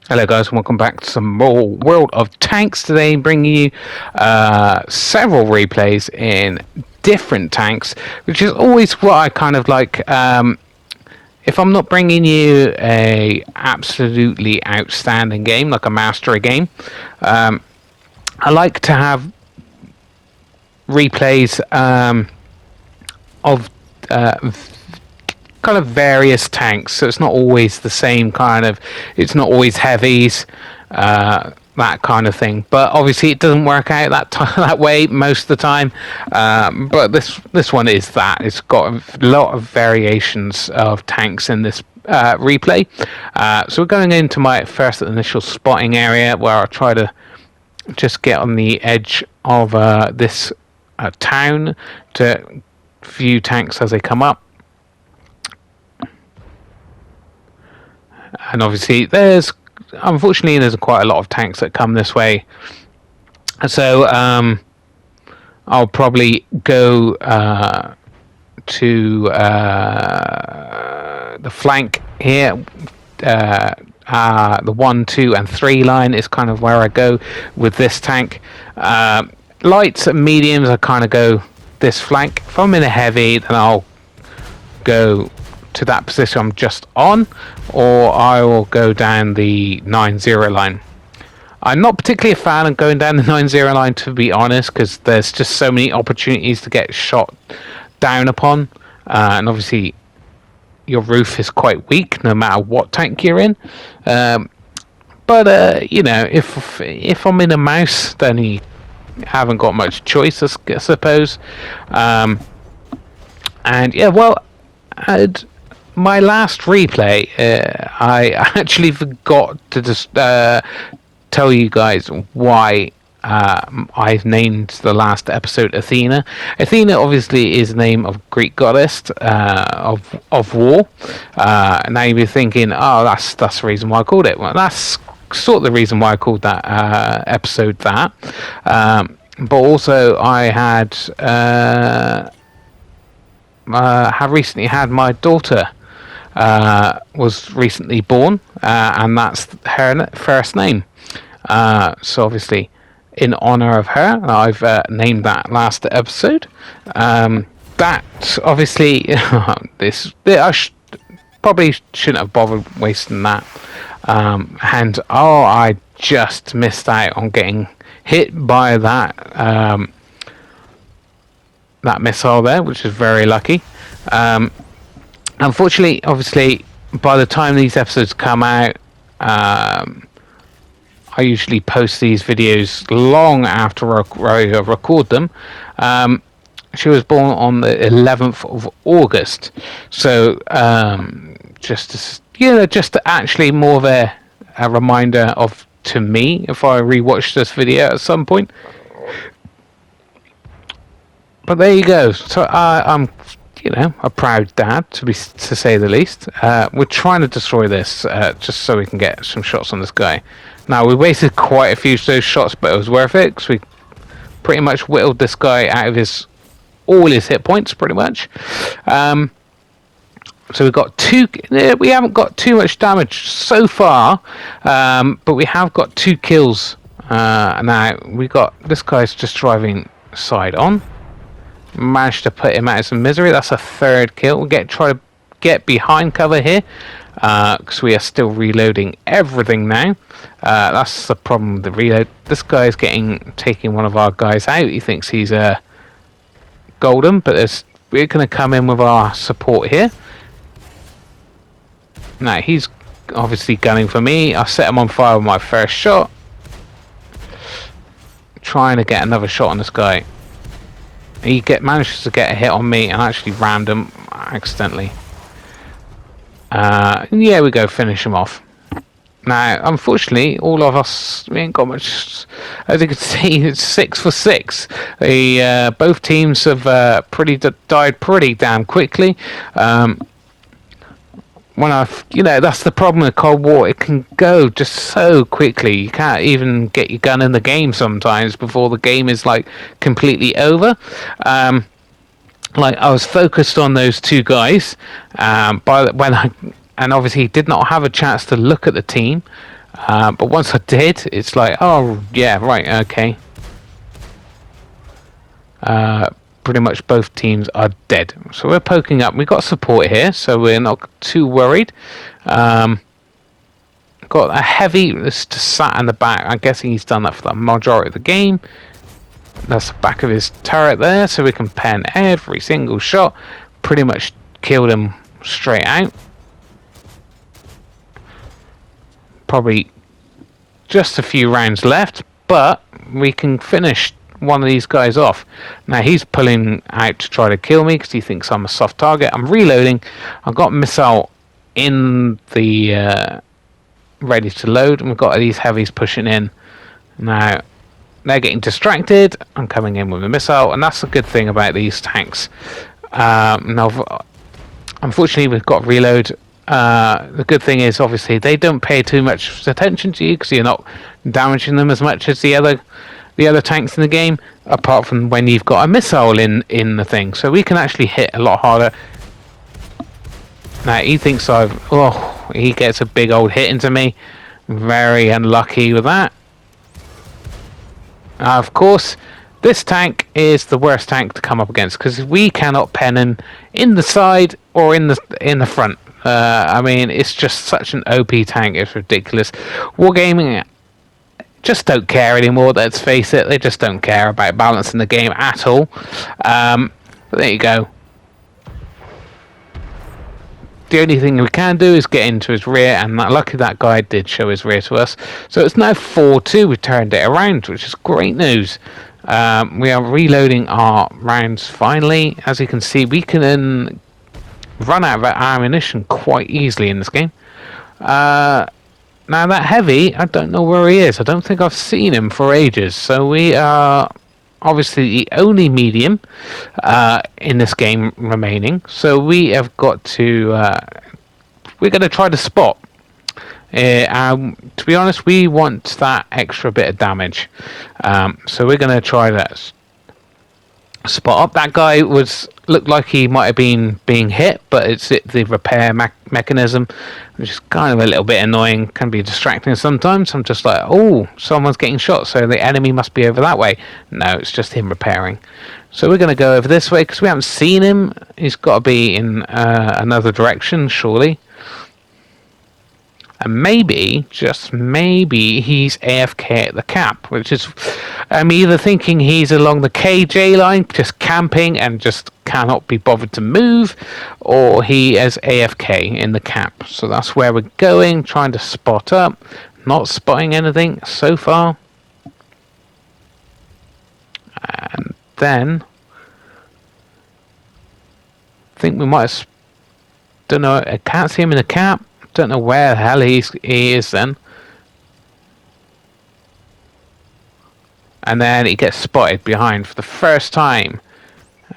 Hello guys, welcome back to some more World of Tanks. Today bringing you several replays in different tanks, which is always what I kind of like. If I'm not bringing you a absolutely outstanding game, like a mastery game, I like to have replays of kind of various tanks, so it's not always the same kind of. It's not always heavies, that kind of thing. But obviously, it doesn't work out that way most of the time. But this one is that. It's got a lot of variations of tanks in this replay. So we're going into my first initial spotting area where I'll try to just get on the edge of this town to view tanks as they come up. And obviously, unfortunately there's quite a lot of tanks that come this way. So I'll probably go to the flank here. The 1, 2, and 3 line is kind of where I go with this tank. Lights and mediums, I kind of go this flank. If I'm in a heavy, then I'll go to that position I'm just on, or I will go down the 9-0 line. I'm not particularly a fan of going down the 9-0 line, to be honest, because there's just so many opportunities to get shot down upon, and obviously your roof is quite weak no matter what tank you're in. But you know, if I'm in a mouse, then you haven't got much choice, I suppose. And yeah, well, my last replay, I actually forgot to just tell you guys why I've named the last episode Athena. Athena obviously is the name of Greek goddess of war. Now you'll be thinking, oh, that's the reason why I called it. Well, that's sort of the reason why I called that episode that. But also I have recently had my daughter was recently born, and that's her first name. So obviously, in honor of her, I've named that last episode. That obviously, probably shouldn't have bothered wasting that. And I just missed out on getting hit by that missile there, which is very lucky. Unfortunately, obviously, by the time these episodes come out, I usually post these videos long after I record them. She was born on the 11th of August, so just to actually more of a reminder to me if I rewatch this video at some point. But there you go. So I'm, a proud dad to say the least. We're trying to destroy this just so we can get some shots on this guy. Now we wasted quite a few of those shots, but it was worth it because we pretty much whittled this guy out of all his hit points, pretty much. So we've got we haven't got too much damage so far, but we have got 2 kills. Now we got this guy's just driving side on. Managed to put him out of some misery. That's a 3rd kill. We'll try to get behind cover here because we are still reloading everything now. That's the problem with the reload. This guy is taking one of our guys out. He thinks he's golden, but we're going to come in with our support here. Now he's obviously gunning for me. I set him on fire with my first shot, trying to get another shot on this guy. He manages to get a hit on me and actually rammed him accidentally. Yeah, we go finish him off. Now, unfortunately, all of us, we ain't got much. As you can see, it's 6 for 6. Both teams have died pretty damn quickly. That's the problem with Cold War. It can go just so quickly. You can't even get your gun in the game sometimes before the game is completely over. I was focused on those 2 guys, and obviously did not have a chance to look at the team. But once I did, it's like, oh yeah, right, okay. Pretty much both teams are dead. So we're poking up. We've got support here, so we're not too worried. Got a heavy that's just sat in the back. I'm guessing he's done that for the majority of the game. That's the back of his turret there, so we can pen every single shot. Pretty much killed him straight out. Probably just a few rounds left, but we can finish one of these guys off. Now he's pulling out to try to kill me because he thinks I'm a soft target. I'm reloading. I've got a missile in the ready to load, and we've got these heavies pushing in. Now they're getting distracted. I'm coming in with a missile, and that's the good thing about these tanks. Now, unfortunately, we've got reload. The good thing is, obviously, they don't pay too much attention to you because you're not damaging them as much as the other tanks in the game. Apart from when you've got a missile in the thing, so we can actually hit a lot harder. Now he thinks he gets a big old hit into me. Very unlucky with that. Of course, this tank is the worst tank to come up against because we cannot pen him in the side or in the front. I mean, it's just such an OP tank. It's ridiculous. Wargaming just don't care anymore. Let's face it, they just don't care about balancing the game at all. But there you go. The only thing we can do is get into his rear, and luckily that guy did show his rear to us. So it's now 4-2. We turned it around, which is great news. We are reloading our rounds finally. As you can see, we can run out of ammunition quite easily in this game. Now that heavy, I don't know where he is. I don't think I've seen him for ages. So we are obviously the only medium in this game remaining, so we have got to we're going to try to spot. To be honest, we want that extra bit of damage, so we're going to try that spot up. That guy looked like he might have been being hit, but it's the repair mechanism, which is kind of a little bit annoying, can be distracting sometimes. I'm just like, oh, someone's getting shot, so the enemy must be over that way. No, it's just him repairing. So we're going to go over this way because we haven't seen him. He's got to be in another direction, surely. And maybe, just maybe, he's AFK at the cap, which is, I'm either thinking he's along the KJ line, just camping and just cannot be bothered to move, or he is AFK in the cap. So that's where we're going, trying to spot up, not spotting anything so far. And then, I think we might have, don't know, I can't see him in the cap. Don't know where the hell he is then. And then he gets spotted behind for the first time.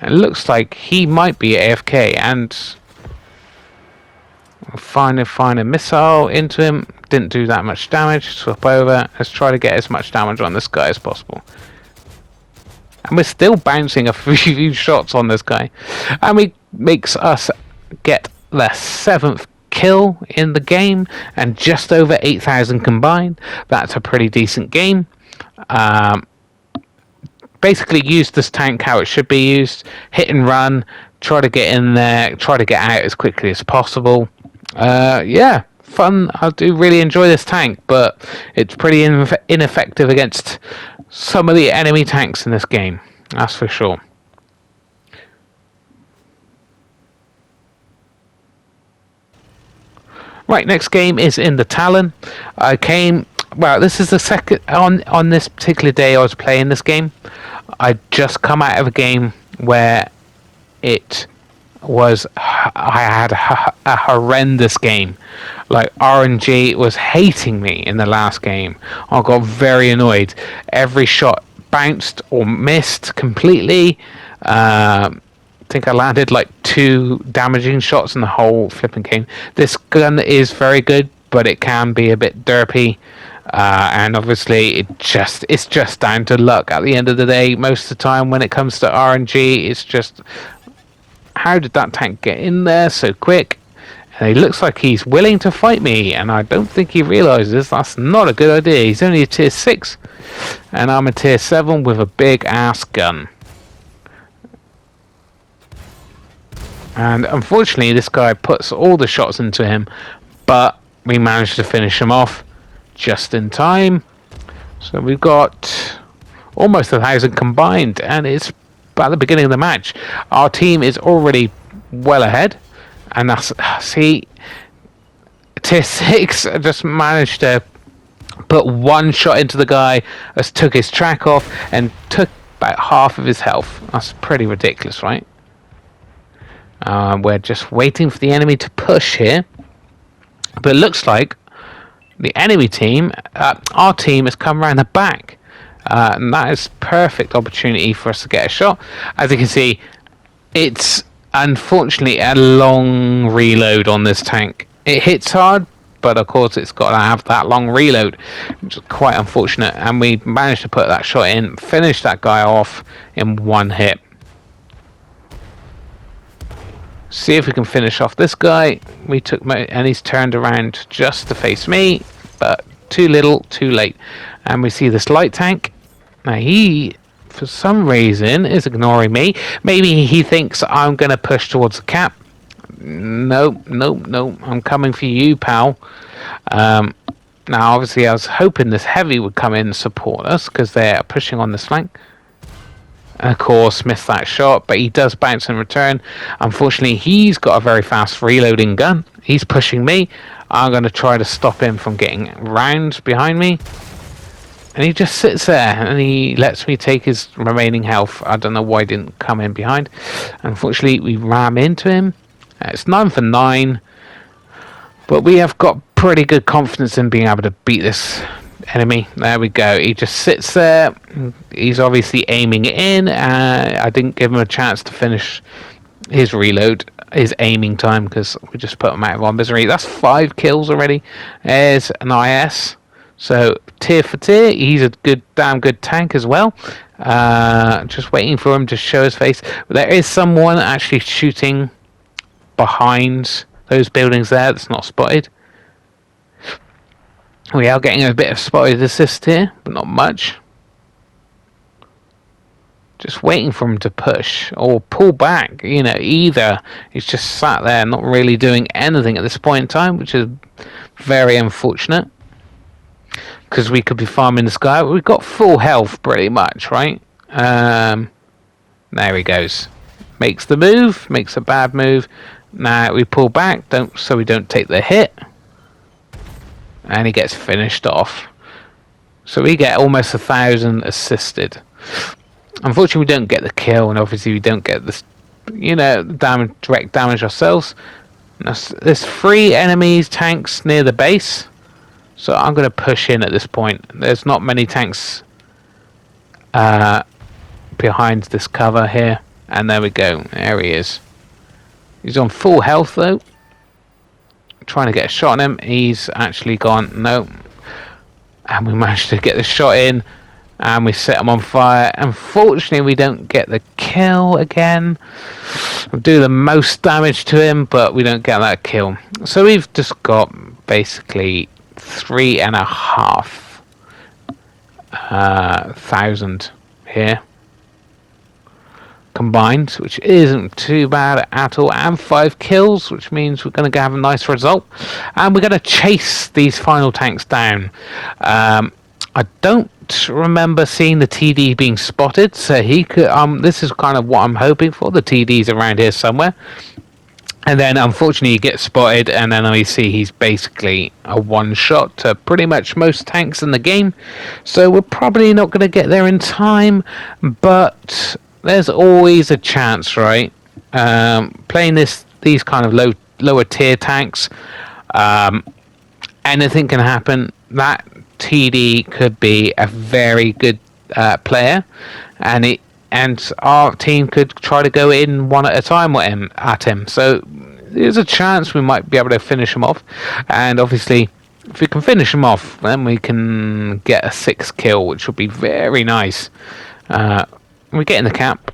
It looks like he might be AFK, and find a missile into him. Didn't do that much damage. Swap over. Let's try to get as much damage on this guy as possible. And we're still bouncing a few shots on this guy. And it makes us get the 7th kill in the game and just over 8,000 combined. That's a pretty decent game. Basically use this tank how it should be used. Hit and run. Try to get in there. Try to get out as quickly as possible. Yeah, fun. I do really enjoy this tank, but it's pretty ineffective against some of the enemy tanks in this game. That's for sure. Right, next game is in the Talon. This is the second, on this particular day I was playing this game. I'd just come out of a game where I had a horrendous game. Like, RNG was hating me in the last game. I got very annoyed. Every shot bounced or missed completely. I think I landed like 2 damaging shots in the whole flipping game. This gun is very good, but it can be a bit derpy, and obviously it's just down to luck at the end of the day. Most of the time when it comes to RNG, it's just, how did that tank get in there so quick? And he looks like he's willing to fight me, and I don't think he realizes that's not a good idea. He's only a tier 6, and I'm a tier 7 with a big ass gun. And unfortunately, this guy puts all the shots into him, but we managed to finish him off just in time. So we've got almost 1,000 combined, and it's about the beginning of the match. Our team is already well ahead, and that's, see, tier 6 just managed to put one shot into the guy, just took his track off, and took about half of his health. That's pretty ridiculous, right? We're just waiting for the enemy to push here, but it looks like the enemy team, our team, has come around the back, and that is perfect opportunity for us to get a shot. As you can see, it's unfortunately a long reload on this tank. It hits hard, but of course it's got to have that long reload, which is quite unfortunate. And we managed to put that shot in, finish that guy off in one hit. See if we can finish off this guy. We took, and he's turned around just to face me, but too little, too late. And we see this light tank. Now he, for some reason, is ignoring me. Maybe he thinks I'm going to push towards the cap. No, I'm coming for you, pal. Now, obviously, I was hoping this heavy would come in and support us, because they're pushing on this flank. And of course, missed that shot, but he does bounce in return. Unfortunately, he's got a very fast reloading gun. He's pushing me. I'm going to try to stop him from getting round behind me. And he just sits there, and he lets me take his remaining health. I don't know why he didn't come in behind. Unfortunately, we ram into him. It's 9 for 9. But we have got pretty good confidence in being able to beat this enemy. There we go. He just sits there. He's obviously aiming in. I didn't give him a chance to finish his reload, his aiming time, because we just put him out of our misery. That's 5 kills already. There's an IS. So tier for tier, he's a damn good tank as well. Just waiting for him to show his face. There is someone actually shooting behind those buildings there that's not spotted. We are getting a bit of spotted assist here, but not much. Just waiting for him to push or pull back. You know, either he's just sat there not really doing anything at this point in time, which is very unfortunate. Because we could be farming this guy. We've got full health pretty much, right? There he goes. Makes the move. Makes a bad move. Now we pull back, so we don't take the hit. And he gets finished off. So we get almost 1,000 assisted. Unfortunately, we don't get the kill, and obviously we don't get this, you know, direct damage ourselves. There's 3 enemies, tanks near the base. So I'm going to push in at this point. There's not many tanks behind this cover here. And there we go. There he is. He's on full health though. Trying to get a shot on him. He's actually gone. No. And we managed to get the shot in. And we set him on fire. Unfortunately, we don't get the kill again. We'll do the most damage to him, but we don't get that kill. So we've just got basically 3,500 here combined, which isn't too bad at all, and 5 kills, which means we're going to have a nice result, and we're going to chase these final tanks down. I don't remember seeing the TD being spotted, so he could. This is kind of what I'm hoping for. The TD's around here somewhere. And then, unfortunately, he gets spotted, and then we see he's basically a one-shot to pretty much most tanks in the game. So we're probably not going to get there in time, but there's always a chance, right? Playing these kind of lower-tier tanks, anything can happen. That TD could be a very good player, and our team could try to go in one at a time at him. So there's a chance we might be able to finish him off. And obviously, if we can finish him off, then we can get a 6th kill, which would be very nice. We get in the cap,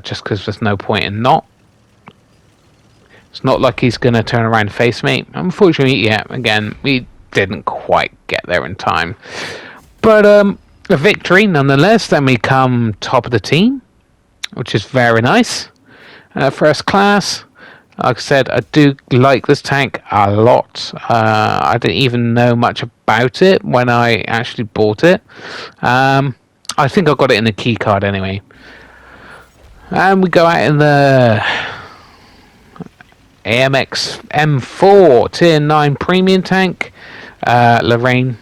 just because there's no point in not. It's not like he's going to turn around and face me. Unfortunately, yeah, again, we didn't quite get there in time. But a victory nonetheless. Then we come top of the team, which is very nice. First class. Like I said, I do like this tank a lot. I didn't even know much about it when I actually bought it. I think I got it in the key card anyway. And we go out in the AMX M4 Tier 9 Premium Tank, Lorraine.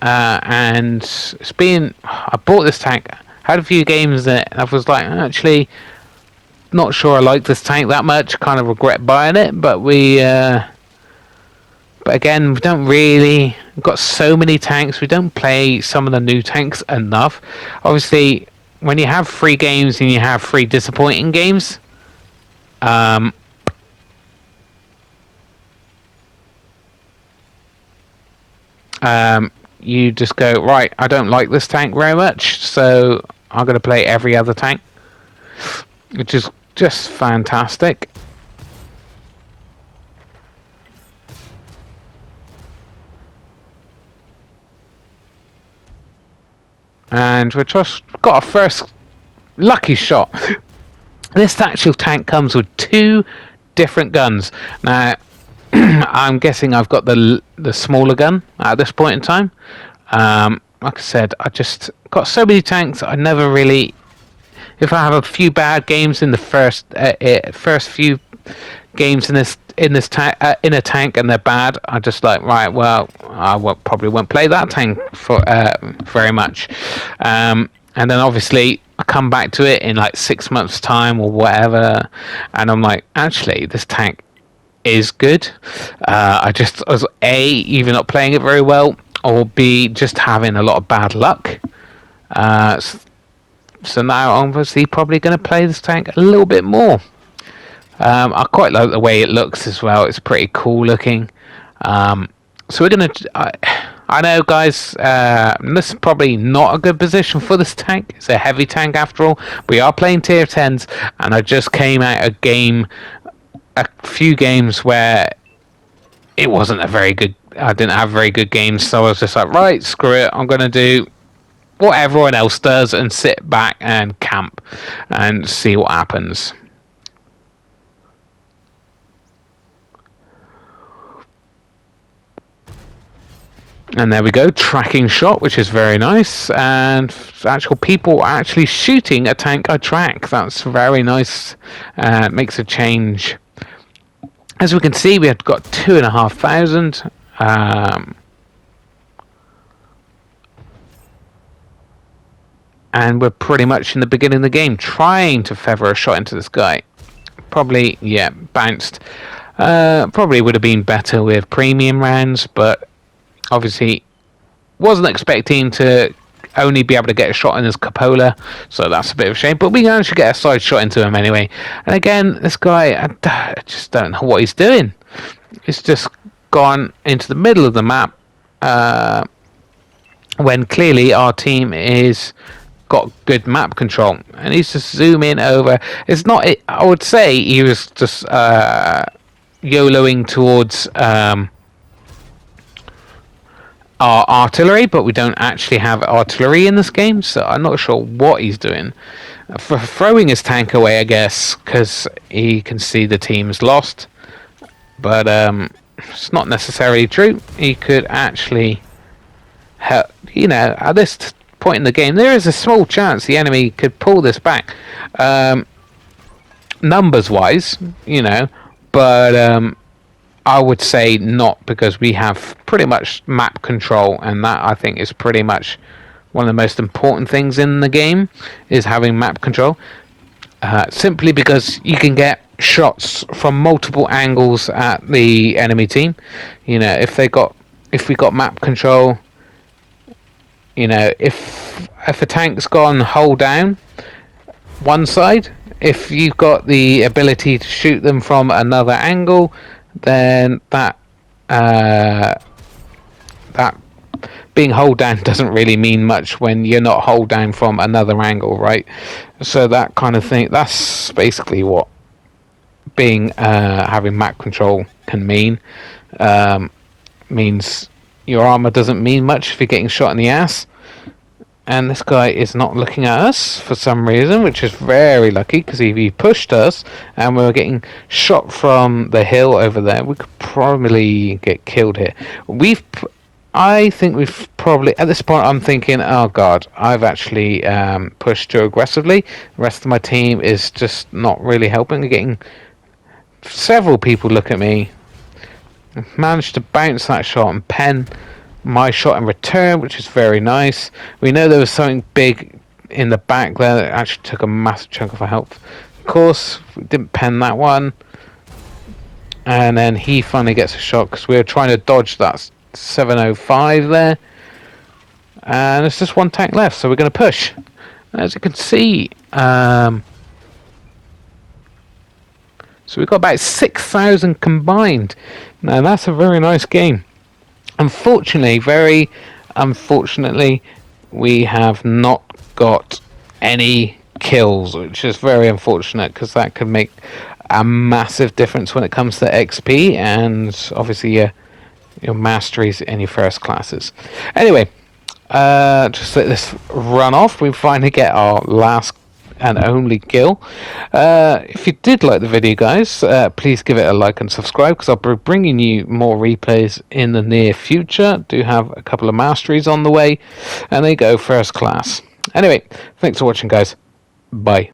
And it's been... I bought this tank, had a few games in it, and I was like, actually, not sure I like this tank that much. Kind of regret buying it, but but again, we don't really... We've got so many tanks, we don't play some of the new tanks enough. Obviously, when you have 3 games and you have 3 disappointing games, you just go, right, I don't like this tank very much, so I'm going to play every other tank, which is just fantastic. And we've just got our first lucky shot. This actual tank comes with 2 different guns. Now, I'm guessing I've got the smaller gun at this point in time. Like I said, I just got so many tanks. I never really... If I have a few bad games in the first few games in a tank and they're bad, I just like, right, well, probably won't play that tank for very much. And then obviously I come back to it in like 6 months' time or whatever, and I'm like, actually, this tank is good. I was either not playing it very well, or B, just having a lot of bad luck. So now I'm obviously probably going to play this tank a little bit more. I quite like the way it looks as well. It's pretty cool looking. So we're going to... I know, guys, this is probably not a good position for this tank. It's a heavy tank after all. We are playing tier 10s, and I just came out a few games where it wasn't a very good... I didn't have very good games, so I was just like, right, screw it. I'm going to do what everyone else does and sit back and camp and see what happens. And there we go, tracking shot, which is very nice, and actual people are actually shooting a tank I track. That's very nice. Makes a change. As we can see, we have got 2,500. And we're pretty much in the beginning of the game, trying to feather a shot into this guy. Probably, yeah, bounced. Probably would have been better with premium rounds, but obviously wasn't expecting to only be able to get a shot in his cupola, so that's a bit of a shame. But we managed to get a side shot into him anyway. And again, this guy, I just don't know what he's doing. He's just gone into the middle of the map when clearly our team is got good map control, and he's just zooming over. It's not... I would say he was just YOLOing towards our artillery, but we don't actually have artillery in this game, so I'm not sure what he's doing. For throwing his tank away, I guess, because he can see the team's lost. But it's not necessarily true. He could actually help, at this point in the game, there is a small chance the enemy could pull this back, numbers wise, but I would say not, because we have pretty much map control, and that I think is pretty much one of the most important things in the game, is having map control. Simply because you can get shots from multiple angles at the enemy team. If we got map control, if a tank's gone hull down one side, if you've got the ability to shoot them from another angle, then that being hull down doesn't really mean much when you're not hull down from another angle, right? So that kind of thing, that's basically what being having map control can mean. Means your armor doesn't mean much if you're getting shot in the ass. And this guy is not looking at us for some reason, which is very lucky, because if he pushed us and we were getting shot from the hill over there, we could probably get killed here. I think we've probably, at this point I'm thinking, oh god, I've actually pushed too aggressively. The rest of my team is just not really helping. They're getting several people look at me. Managed to bounce that shot and pen my shot in return, which is very nice. We know there was something big in the back there that actually took a massive chunk of our health. Of course, we didn't pen that one. And then he finally gets a shot because we were trying to dodge that 705 there. And there's just one tank left, so we're going to push. As you can see, so we've got about 6,000 combined. Now that's a very nice game. Unfortunately, very unfortunately, we have not got any kills, which is very unfortunate because that could make a massive difference when it comes to XP and obviously your masteries in your first classes. Anyway, just let this run off. We finally get our last and only kill. If you did like the video, guys, please give it a like and subscribe, because I'll be bringing you more replays in the near future. Do have a couple of masteries on the way, and they go first class. Anyway, thanks for watching, guys. Bye.